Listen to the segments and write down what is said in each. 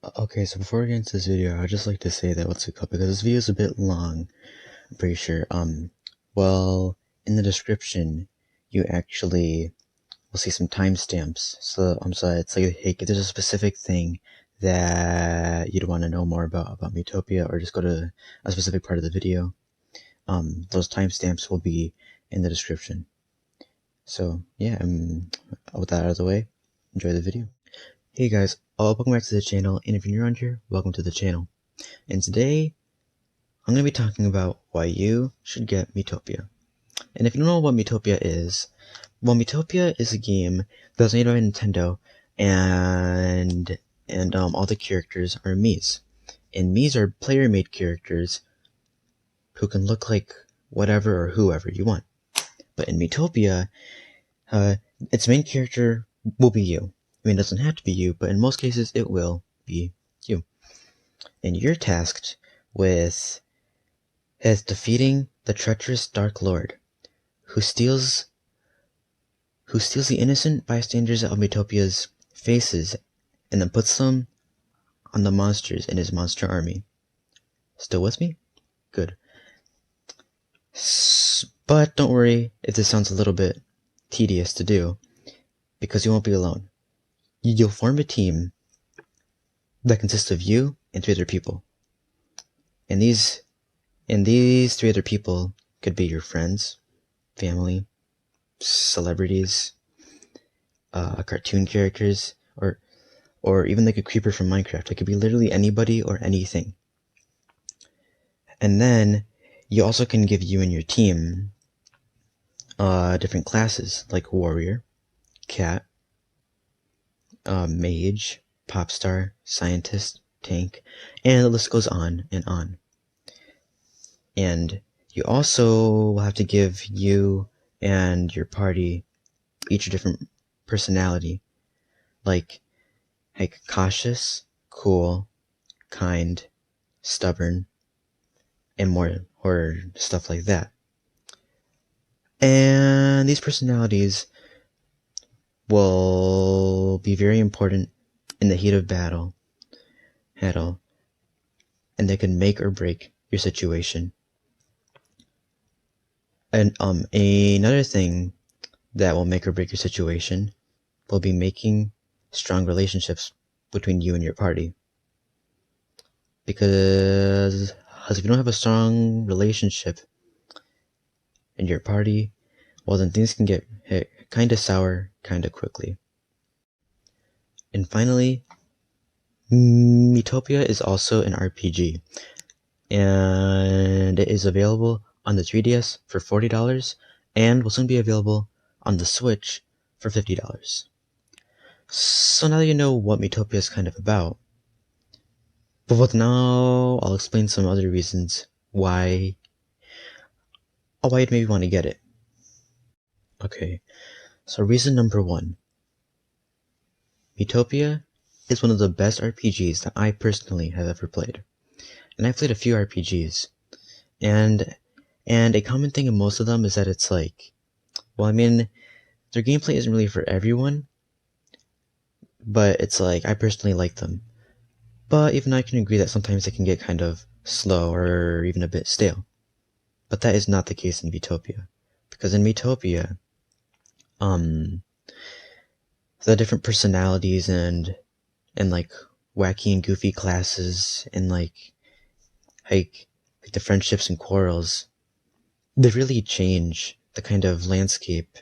Okay, so before we get into this video, I'd just like to say that what's it called, because this video is a bit long, I'm pretty sure. Well, in the description, you actually will see some timestamps. So, it's like, hey, if there's a specific thing that you'd want to know more about Miitopia, or just go to a specific part of the video, those timestamps will be in the description. So, yeah, with that out of the way, enjoy the video. Hey guys, welcome back to the channel, and if you're new around here, welcome to the channel. And today, I'm going to be talking about why you should get Miitopia. And if you don't know what Miitopia is, well, Miitopia is a game that was made by Nintendo, and all the characters are Miis. And Miis are player-made characters who can look like whatever or whoever you want. But in Miitopia, its main character will be you. I mean, it doesn't have to be you, but in most cases, it will be you. And you're tasked with defeating the treacherous Dark Lord, who steals the innocent bystanders of Miitopia's faces and then puts them on the monsters in his monster army. Still with me? Good. But don't worry if this sounds a little bit tedious to do, because you won't be alone. You'll form a team that consists of you and 3 other people. And these 3 other people could be your friends, family, celebrities, cartoon characters, or even like a creeper from Minecraft. It could be literally anybody or anything. And then you also can give you and your team different classes, like warrior, cat, mage, pop star, scientist, tank, and the list goes on and on. And you also will have to give you and your party each a different personality, like cautious, cool, kind, stubborn, and more or stuff like that. And these personalities will be very important in the heat of battle, and they can make or break your situation. And another thing that will make or break your situation will be making strong relationships between you and your party. Because if you don't have a strong relationship in your party, well, then things can get kind of sour kind of quickly. And finally, Miitopia is also an RPG, and it is available on the 3DS for $40 and will soon be available on the Switch for $50. So now that you know what Miitopia is kind of about, but now I'll explain some other reasons why you'd maybe want to get it. Okay, so reason number 1. Miitopia is one of the best RPGs that I personally have ever played. And I've played a few RPGs. And a common thing in most of them is that it's like, well, I mean, their gameplay isn't really for everyone, but it's like, I personally like them. But even I can agree that sometimes they can get kind of slow or even a bit stale. But that is not the case in Miitopia. Because in Miitopia, the different personalities and like wacky and goofy classes and like the friendships and quarrels, they really change the kind of landscape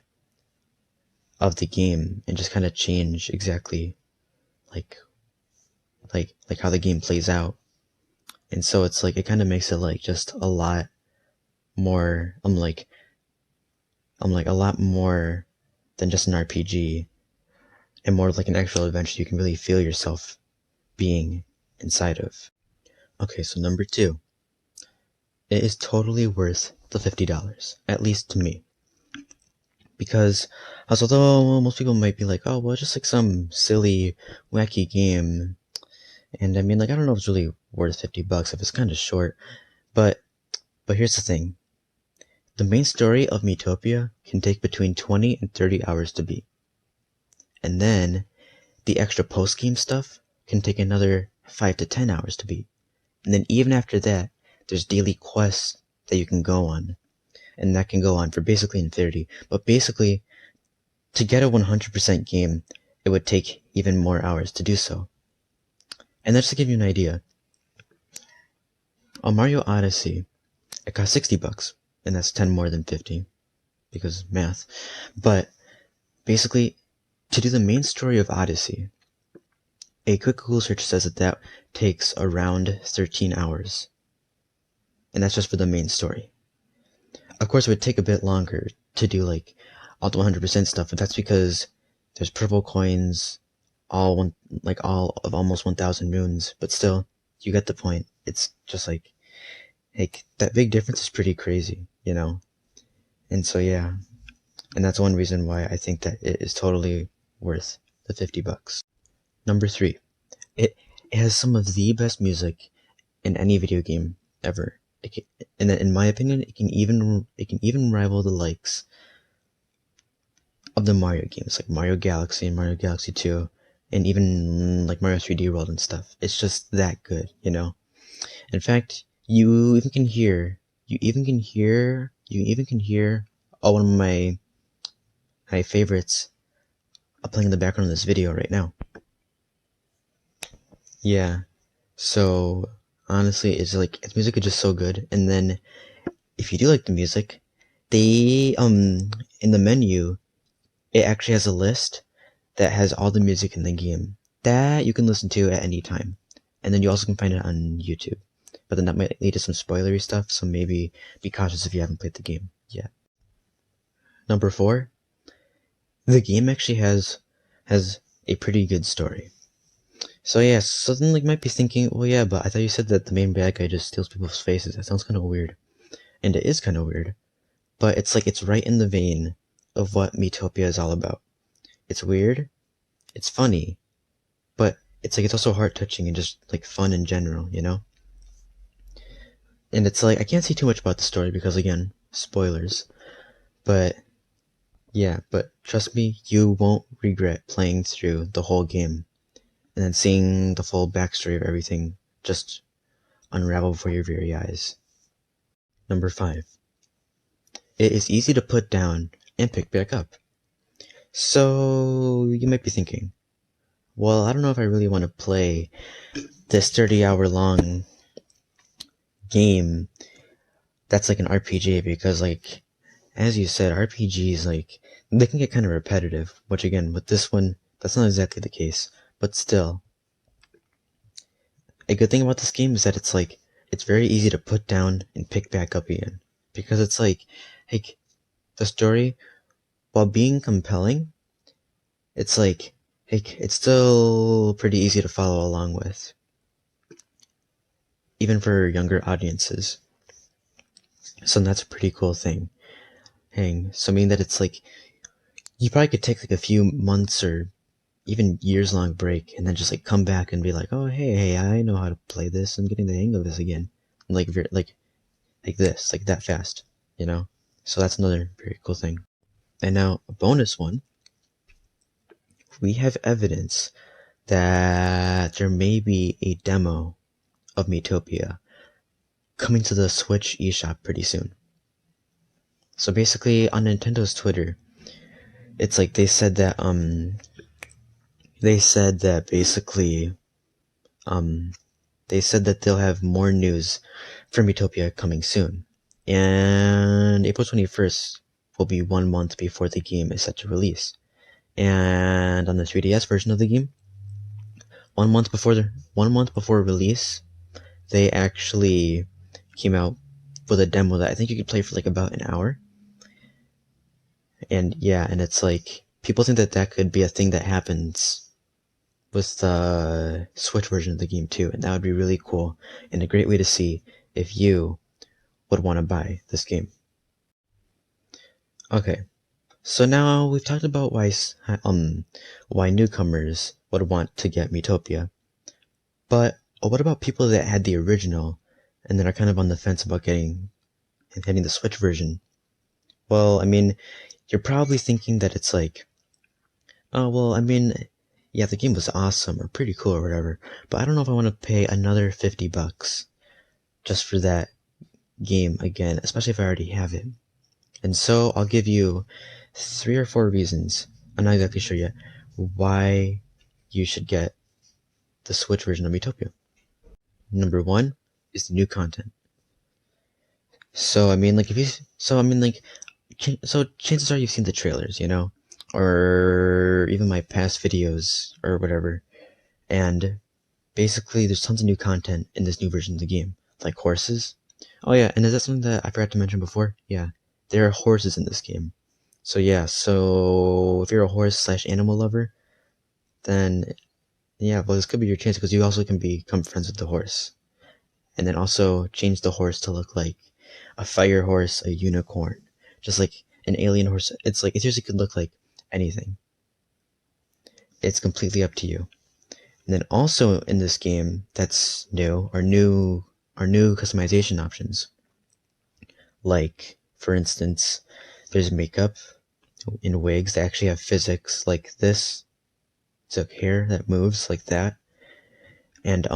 of the game and just kind of change exactly like how the game plays out. And so it's like, it kind of makes it like just a lot more, a lot more than just an RPG, and more like an actual adventure you can really feel yourself being inside of. Okay, so number 2. It is totally worth the $50, at least to me. Because although most people might be like, oh, well, just like some silly, wacky game, and I mean, like, I don't know if it's really worth $50 if it's kind of short, but here's the thing. The main story of Miitopia can take between 20 and 30 hours to beat. And then the extra post-game stuff can take another 5 to 10 hours to beat. And then even after that, there's daily quests that you can go on. And that can go on for basically infinity. But basically, to get a 100% game, it would take even more hours to do so. And that's to give you an idea. On Mario Odyssey, it cost $60, and that's 10 more than 50, because math. But basically, to do the main story of Odyssey, a quick Google search says that takes around 13 hours. And that's just for the main story. Of course, it would take a bit longer to do like all the 100% stuff, but that's because there's purple coins, all of almost 1,000 moons. But still, you get the point. It's just like that big difference is pretty crazy, you know? And so yeah, and that's one reason why I think that it is totally worth the $50. Number 3, it has some of the best music in any video game ever. In my opinion, it can even rival the likes of the Mario games, like Mario Galaxy and Mario Galaxy 2, and even like Mario 3D World and stuff. It's just that good, you know? In fact, you even can hear one of my favorites playing in the background of this video right now. Yeah, so honestly, its music is just so good. And then if you do like the music, they in the menu, it actually has a list that has all the music in the game that you can listen to at any time. And then you also can find it on YouTube. But then that might lead to some spoilery stuff, so maybe be cautious if you haven't played the game yet. Number 4, the game actually has a pretty good story. So yeah, so then you might be thinking, well yeah, but I thought you said that the main bad guy just steals people's faces. That sounds kind of weird. And it is kind of weird. But it's right in the vein of what Miitopia is all about. It's weird, it's funny, but it's also heart-touching and just fun in general, you know? And it's I can't say too much about the story because again, spoilers. But yeah, but trust me, you won't regret playing through the whole game and then seeing the full backstory of everything just unravel before your very eyes. Number 5. It is easy to put down and pick back up. So you might be thinking, well, I don't know if I really want to play this 30-hour long game that's an RPG, because as you said, RPGs they can get kind of repetitive, which again with this one that's not exactly the case. But still, a good thing about this game is that it's very easy to put down and pick back up again, because it's the story, while being compelling, it's it's still pretty easy to follow along with, even for younger audiences. So that's a pretty cool thing. So I mean that it's you probably could take a few months or even years long break and then just come back and be oh hey, I know how to play this. I'm getting the hang of this again. Like this, that fast, you know? So that's another very cool thing. And now a bonus one. We have evidence that there may be a demo of Miitopia coming to the Switch eShop pretty soon. So basically on Nintendo's Twitter, it's they said that basically they said that they'll have more news from Miitopia coming soon. And April 21st will be 1 month before the game is set to release. And on the 3DS version of the game, 1 month before release, they actually came out with a demo that I think you could play for about an hour. And yeah, and it's people think that could be a thing that happens with the Switch version of the game too, and that would be really cool and a great way to see if you would want to buy this game. Okay, so now we've talked about why newcomers would want to get Miitopia, but what about people that had the original and then are kind of on the fence about getting the Switch version? Well, I mean, you're probably thinking that it's oh well, I mean, yeah, the game was awesome or pretty cool or whatever, but I don't know if I want to pay another $50 just for that game again, especially if I already have it. And so I'll give you 3 or 4 reasons, I'm not exactly sure yet, why you should get the Switch version of Miitopia. Number 1 is the new content. So I mean, like if you, so I mean, like, so chances are you've seen the trailers, or even my past videos or whatever, and basically there's tons of new content in this new version of the game, like horses. Oh yeah, and is that something that I forgot to mention before? Yeah, there are horses in this game. So yeah, so if you're a horse/animal lover, then yeah, well, this could be your chance because you also can become friends with the horse, and then also change the horse to look like a fire horse, a unicorn, just like an alien horse. It's like it seriously could look like anything. It's completely up to you. And then also in this game that's new customization options. Like for instance, there's makeup in wigs that actually have physics like this. It's a hair that moves like that. And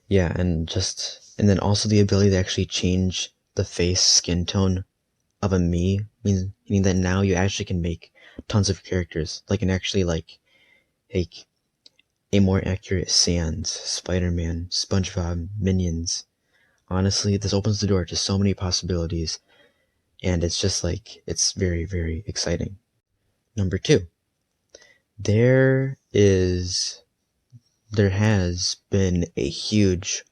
yeah, and then also the ability to actually change the face skin tone of a meaning that now you actually can make tons of characters, like and actually like a more accurate Sans, Spider-Man, SpongeBob, Minions. Honestly, this opens the door to so many possibilities, and it's just like it's very, very exciting. Number 2, there is there has been a huge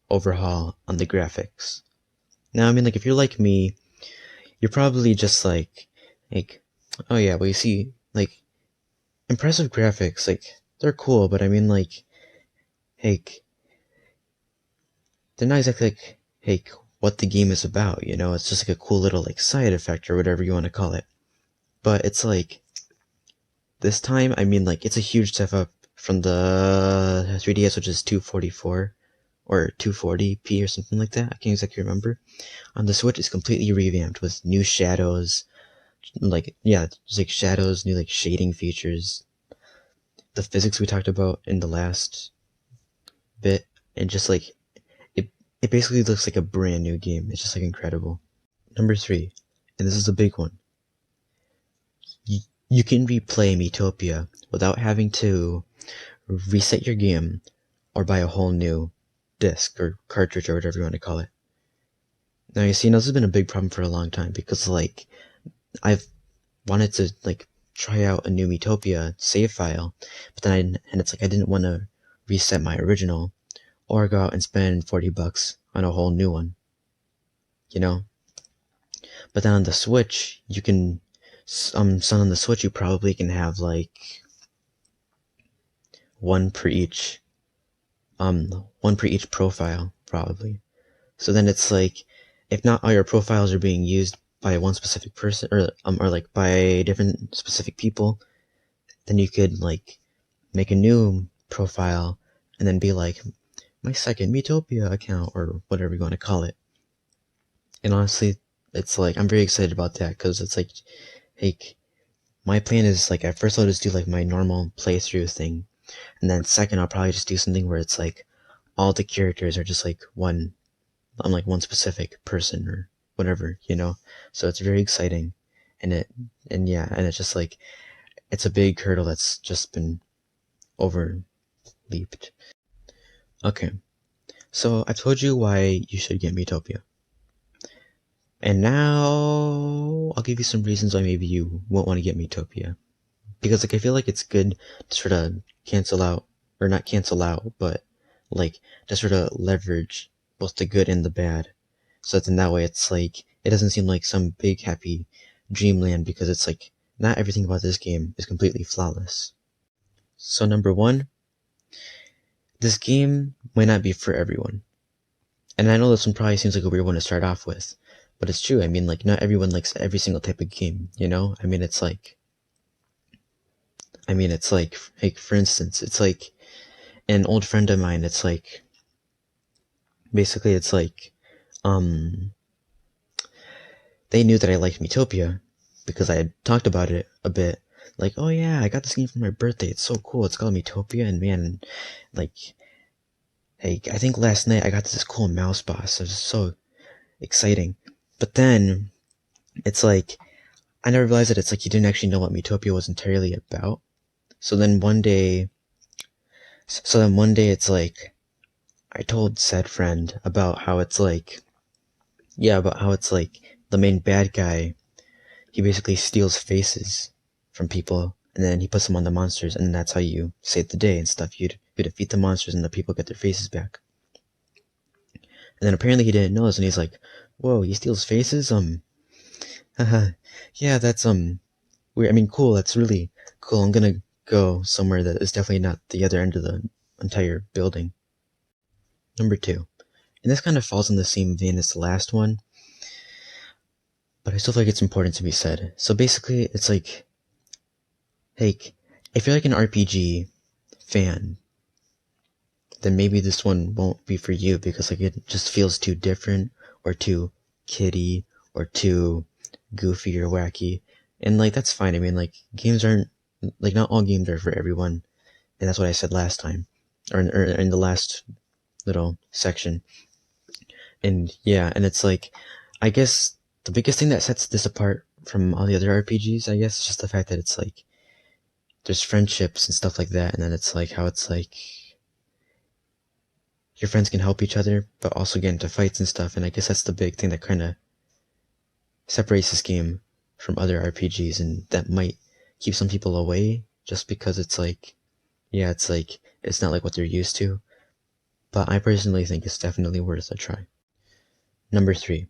overhaul on the graphics. Now, I mean, like if you're like me, you're probably just like, oh yeah, well you see, like impressive graphics, like they're cool, but I mean like they're not exactly like what the game is about, It's just like a cool little like side effect or whatever you want to call it. But it's like this time, I mean like it's a huge step up from the 3DS, which is 244 or 240p or something like that. I can't exactly remember. On the Switch, it's completely revamped with new shadows, like yeah, just like shadows, new like shading features, the physics we talked about in the last bit, and just like it, it basically looks like a brand new game. It's just like incredible. Number 3, and this is a big one. You can replay Miitopia without having to reset your game or buy a whole new disc or cartridge or whatever you want to call it. Now you see, this has been a big problem for a long time because like I've wanted to like try out a new Miitopia save file, but then and it's like I didn't want to reset my original or go out and spend $40 on a whole new one, you know. But then on the Switch, you can so on the Switch you probably can have like one per each one per each profile probably. So then it's like if not all your profiles are being used by one specific person or like by different specific people, then you could like make a new profile and then be like my second Miitopia account or whatever you want to call it. And honestly, it's like I'm very excited about that because it's like my plan is like at first I'll just do like my normal playthrough thing, and then second I'll probably just do something where it's like all the characters are just like one specific person or whatever. So it's very exciting, and yeah, and it's just like it's a big hurdle that's just been over leaped. Okay, so I've told you why you should get Miitopia. And now I'll give you some reasons why maybe you won't want to get Miitopia. Because like I feel like it's good to sort of cancel out, or not cancel out, but like to sort of leverage both the good and the bad. So that in that way it's like it doesn't seem like some big happy dreamland because it's like not everything about this game is completely flawless. So number 1, this game might not be for everyone. And I know this one probably seems like a weird one to start off with, but it's true. I mean, like, not everyone likes every single type of game. Like, for instance, it's like an old friend of mine. It's like, basically, it's like, um, they knew that I liked Miitopia because I had talked about it a bit, like, oh yeah, I got this game for my birthday. It's so cool. It's called Miitopia, and man, like, hey, I think last night I got this cool mouse boss. It was so exciting. But then it's like I never realized that it's like you didn't actually know what Miitopia was entirely about. So then one day, it's like I told said friend about how it's like, yeah, about how it's like the main bad guy. He basically steals faces from people, and then he puts them on the monsters, and that's how you save the day and stuff. You defeat the monsters, and the people get their faces back. And then apparently he didn't know this, and he's like, "Whoa, he steals faces? Haha, yeah, that's weird. I mean, cool. That's really cool. I'm gonna go somewhere that is definitely not the other end of the entire building." Number 2, and this kind of falls in the same vein as the last one, but I still feel like it's important to be said. So basically, it's like, hey, if you're like an RPG fan, then maybe this one won't be for you because like it just feels too different or too kiddie or too goofy or wacky. And like that's fine. I mean, like games aren't like not all games are for everyone, and that's what I said last time, or in the last little section. And yeah, and it's like I guess the biggest thing that sets this apart from all the other RPGs, I guess, is just the fact that it's like there's friendships and stuff like that, and then it's like how it's like your friends can help each other, but also get into fights and stuff. And I guess that's the big thing that kind of separates this game from other RPGs, and that might keep some people away just because it's like, yeah, it's like it's not like what they're used to. But I personally think it's definitely worth a try. Number 3,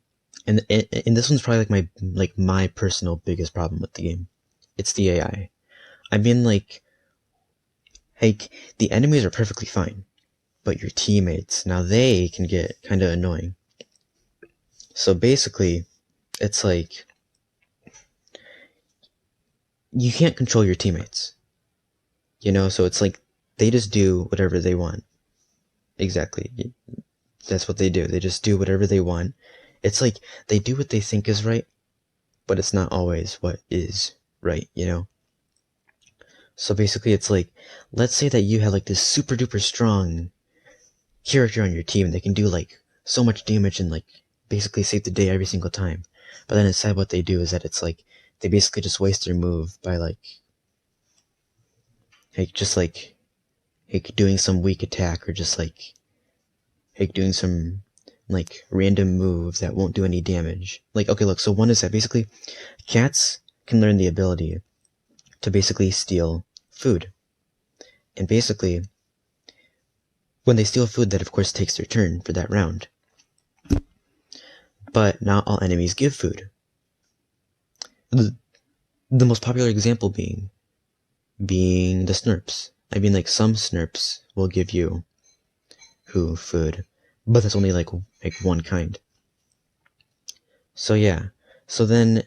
and this one's probably like my personal biggest problem with the game. It's the AI. I mean, like the enemies are perfectly fine, but your teammates, now they can get kind of annoying. So basically, it's like you can't control your teammates, so it's like they just do whatever they want. Exactly. That's what they do. They just do whatever they want. It's like they do what they think is right, but it's not always what is right. So basically, it's like, let's say that you have like this super duper strong character on your team that can do like so much damage and like basically save the day every single time. But then instead what they do is that it's like they basically just waste their move by like doing some weak attack, or just like doing some like random move that won't do any damage. Like, okay, look, so one is that basically cats can learn the ability to basically steal food. And basically when they steal food, that of course takes their turn for that round. But not all enemies give food. The most popular example being the snurps. I mean, like some snurps will give you food, but that's only like one kind. So yeah. So then,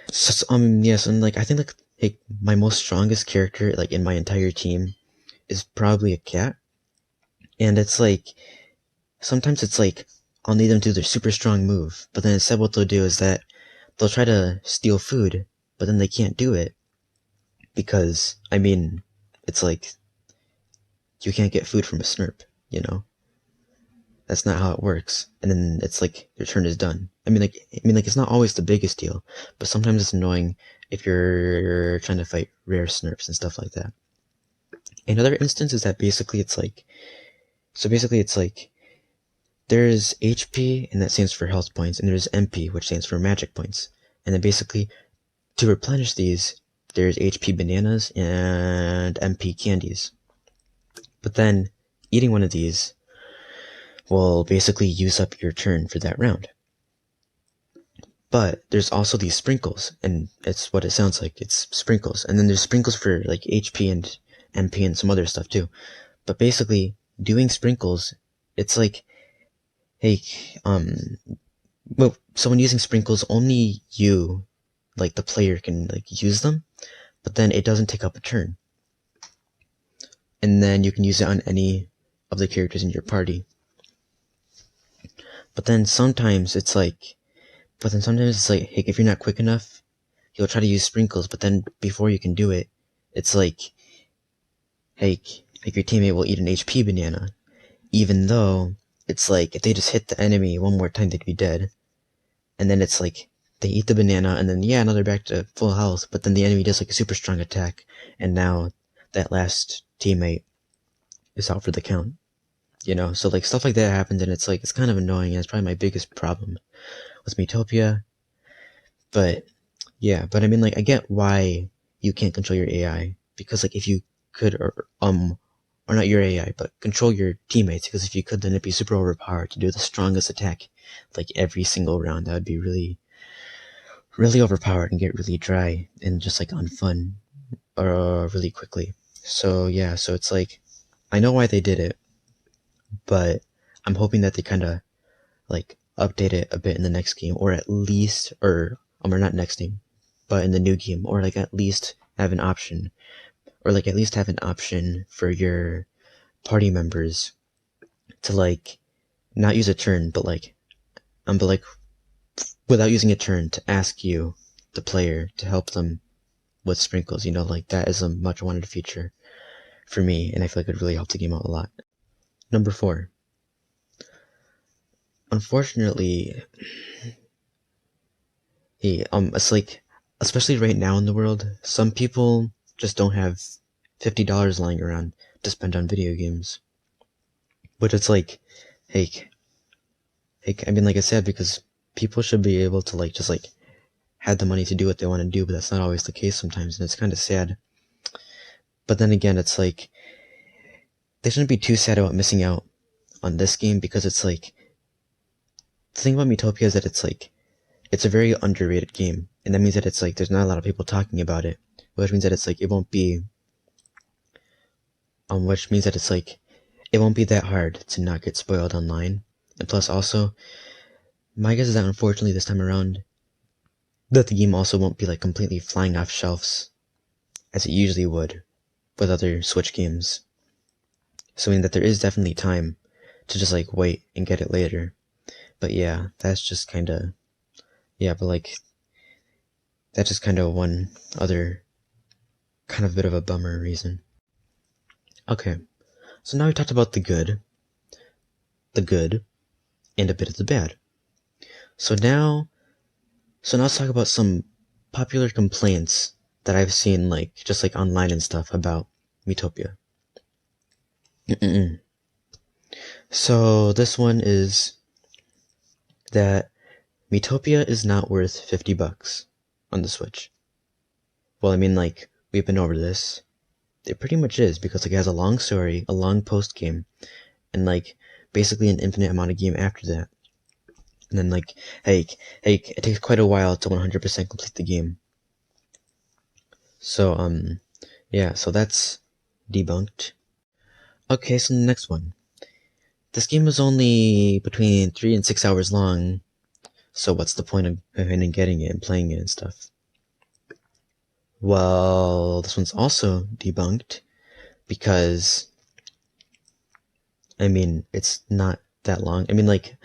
yes, and like I think like my most strongest character like in my entire team is probably a cat, and it's like sometimes it's like I'll need them to do their super strong move, but then instead what they'll do is that they'll try to steal food, but then they can't do it because I mean it's like you can't get food from a snurp. That's not how it works. And then it's like your turn is done. I mean like it's not always the biggest deal, but sometimes it's annoying if you're trying to fight rare snurps and stuff like that. Another instance is that basically it's like there's HP, and that stands for health points, and there's MP, which stands for magic points. And then basically to replenish these, there's HP bananas and MP candies. But then eating one of these will basically use up your turn for that round. But there's also these sprinkles, and it's what it sounds like. It's sprinkles. And then there's sprinkles for like HP and MP and some other stuff too. But basically, doing sprinkles, it's like, hey, well, so when using sprinkles, only you, like the player, can like use them, but then it doesn't take up a turn. And then you can use it on any of the characters in your party. But then sometimes it's like, hey, if you're not quick enough, he'll try to use sprinkles, but then before you can do it, it's like your teammate will eat an HP banana, even though it's like if they just hit the enemy one more time, they'd be dead. And then it's like they eat the banana, and then now they're back to full health. But then the enemy does like a super strong attack, and now that last teammate is out for the count. So like stuff like that happens, and it's like it's kind of annoying, and it's probably my biggest problem with Miitopia. But yeah, but I mean, like, I get why you can't control your AI, because like if you could, or not your AI, but control your teammates, because if you could, then it'd be super overpowered to do the strongest attack like every single round. That would be really, really overpowered and get really dry and just like unfun really quickly. So yeah, so it's like I know why they did it, but I'm hoping that they kind of like update it a bit in the next game, or at least, or not next game, but in the new game, or like at least have an option, for your party members to like not use a turn, but like without using a turn, to ask you, the player, to help them with sprinkles. Like that is a much wanted feature for me, and I feel like it would really help the game out a lot. Number 4. Unfortunately, it's like, especially right now in the world, some people just don't have $50 lying around to spend on video games. But it's like, I mean, like I said, because people should be able to like just like have the money to do what they want to do, but that's not always the case sometimes, and it's kind of sad. But then again, it's like they shouldn't be too sad about missing out on this game, because it's like the thing about Miitopia is that it's like it's a very underrated game, and that means that it's like there's not a lot of people talking about it, which means that it's like it won't be that hard to not get spoiled online. And plus, also, my guess is that unfortunately this time around, that the game also won't be like completely flying off shelves as it usually would with other Switch games. So I mean that there is definitely time to just like wait and get it later. But yeah, that's just kind of that's just kind of one other kind of bit of a bummer reason. Okay, so now we talked about the good, and a bit of the bad. So now let's talk about some popular complaints that I've seen, like just like online and stuff, about Miitopia. So this one is that Miitopia is not worth $50 on the Switch. Well, I mean, like, we've been over this. It pretty much is, because like it has a long story, a long post game, and like basically an infinite amount of game after that. And then like, it takes quite a while to 100% complete the game. So yeah, so that's debunked. Okay, so the next one. This game is only between 3 and 6 hours long, so what's the point of getting it and playing it and stuff? Well, this one's also debunked, because I mean, it's not that long. I mean, like,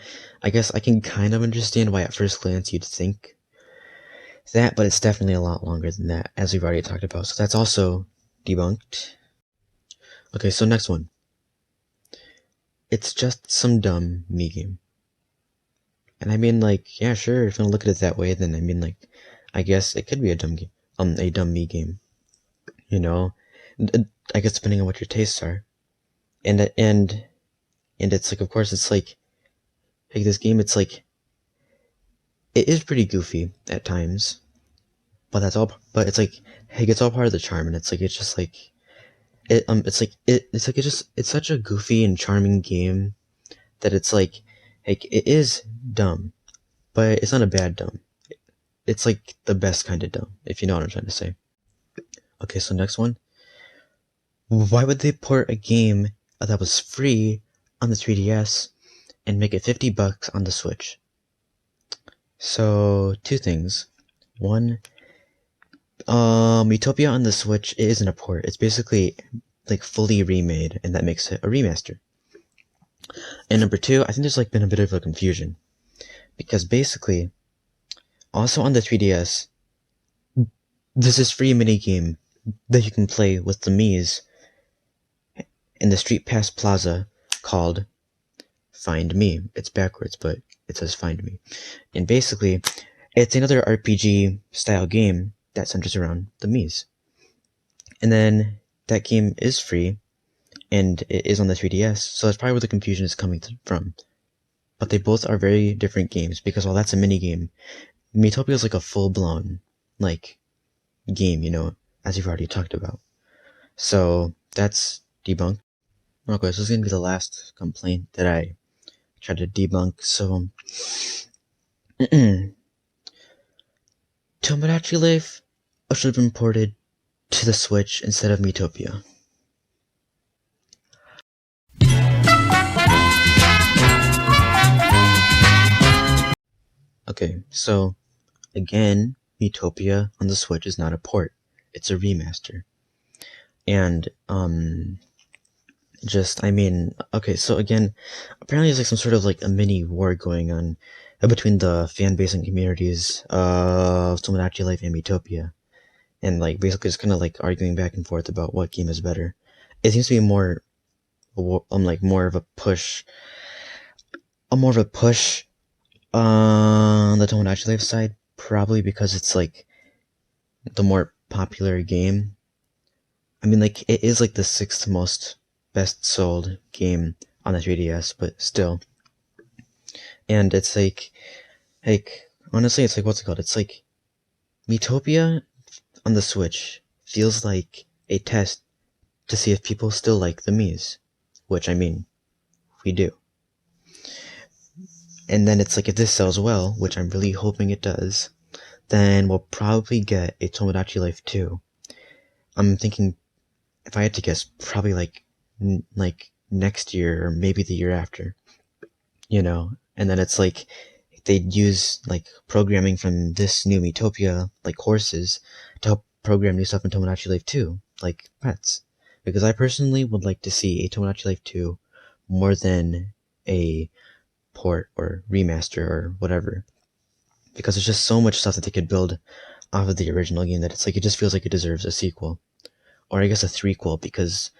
I guess I can kind of understand why at first glance you'd think that, but it's definitely a lot longer than that, as we've already talked about. So that's also debunked. Okay, so next one. It's just some dumb Mii game. And I mean, like, yeah, sure, if you want to look at it that way, then I mean, like, I guess it could be a dumb game, a dumb Mii game. I guess depending on what your tastes are. And it's like, of course, it's like this game, it's like, it is pretty goofy at times, but it's like, it's all part of the charm, and it's like, it's just like, it's such a goofy and charming game that it's like, it is dumb, but it's not a bad dumb. It's like the best kind of dumb, if you know what I'm trying to say. Okay, so next one. Why would they port a game that was free on the 3DS and make it $50 on the Switch? So, 2 things. One, Miitopia on the Switch, it isn't a port. It's basically like fully remade, and that makes it a remaster. And number 2, I think there's like been a bit of a confusion, because basically, also on the 3DS, There's this free minigame that you can play with the Miis in the Street Pass Plaza called Find Me. It's backwards, but it says Find Me. And basically, it's another RPG style game that centers around the Miis. And then that game is free, and it is on the 3DS, so that's probably where the confusion is coming from. But they both are very different games, because while that's a minigame, Miitopia is like a full-blown, like, game, you know, as you've already talked about. So, that's debunked. Okay, so this is going to be the last complaint that I tried to debunk. So, Tomodachi Life should have been ported to the Switch instead of Miitopia. Okay, so again, Miitopia on the Switch is not a port. It's a remaster. And, okay, so again, apparently there's like some sort of like a mini war going on between the fan base and communities of Tomodachi Life and Miitopia. And like basically just kind of like arguing back and forth about what game is better. It seems to be more of a push on the Tomodachi Life side, probably because it's like the more popular game. I mean, like, it is like the 6th most best sold game on the 3DS, but still. And it's like honestly, it's like, what's it called? It's like Miitopia on the Switch feels like a test to see if people still like the Miis, which, I mean, we do. And then it's like, if this sells well, which I'm really hoping it does, then we'll probably get a Tomodachi Life 2. I'm thinking, if I had to guess, probably like next year or maybe the year after, you know. And then it's like they'd use like programming from this new Miitopia, like horses, to help program new stuff in Tomodachi Life 2, like pets. Because I personally would like to see a Tomodachi Life 2 more than a port or remaster or whatever. Because there's just so much stuff that they could build off of the original game that it's like, it just feels like it deserves a sequel. Or I guess a threequel, because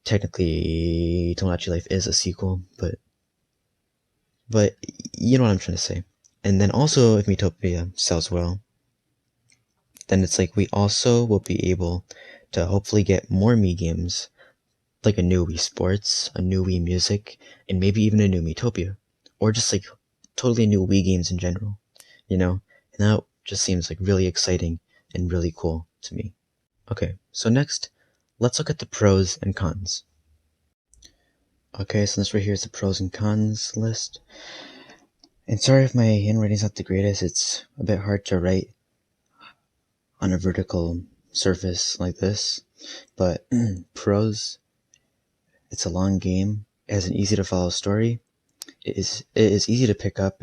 technically Tomodachi Life is a sequel, but you know what I'm trying to say. And then also, if Miitopia sells well, then it's like we also will be able to hopefully get more Mii games, like a new Wii Sports, a new Wii Music, and maybe even a new Miitopia. Or just like totally new Wii games in general, you know? And that just seems like really exciting and really cool to me. Okay, so next, let's look at the pros and cons. Okay, so this right here is the pros and cons list. And sorry if my handwriting's not the greatest, it's a bit hard to write on a vertical surface like this. But pros, it's a long game, it has an easy to follow story, it is easy to pick up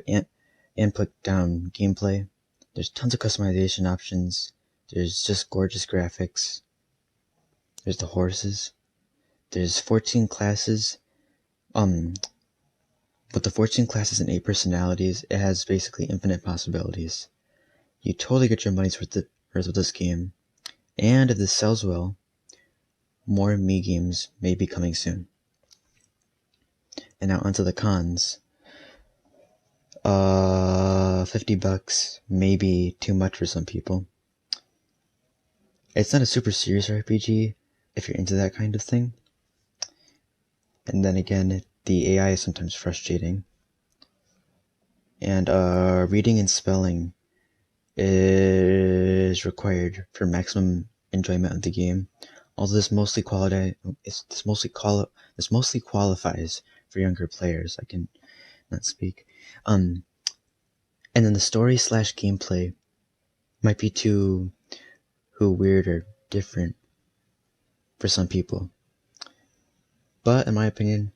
and put down gameplay, there's tons of customization options, there's just gorgeous graphics, there's the horses, there's 14 classes, with the 14 classes and 8 personalities, it has basically infinite possibilities. You totally get your money's worth with this game. And if this sells well, more Mii games may be coming soon. And now onto the cons. $50 may be too much for some people. It's not a super serious RPG if you're into that kind of thing. And then again, the AI is sometimes frustrating. And reading and spelling is required for maximum enjoyment of the game. Although this mostly qualifies for younger players. I can not speak. And then the story / gameplay might be too weird or different for some people. But in my opinion,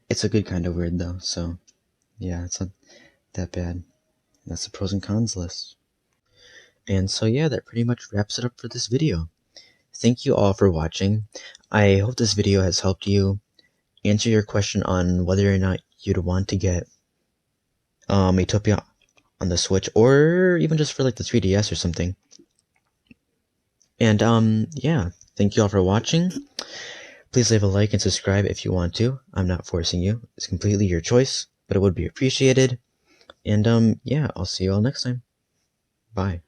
it's a good kind of weird though, so yeah, it's not that bad. That's the pros and cons list. And so yeah, that pretty much wraps it up for this video. Thank you all for watching. I hope this video has helped you answer your question on whether or not you'd want to get Miitopia on the Switch, or even just for like the 3DS or something. And yeah, thank you all for watching. Please leave a like and subscribe if you want to. I'm not forcing you. It's completely your choice, but it would be appreciated. And yeah, I'll see you all next time. Bye.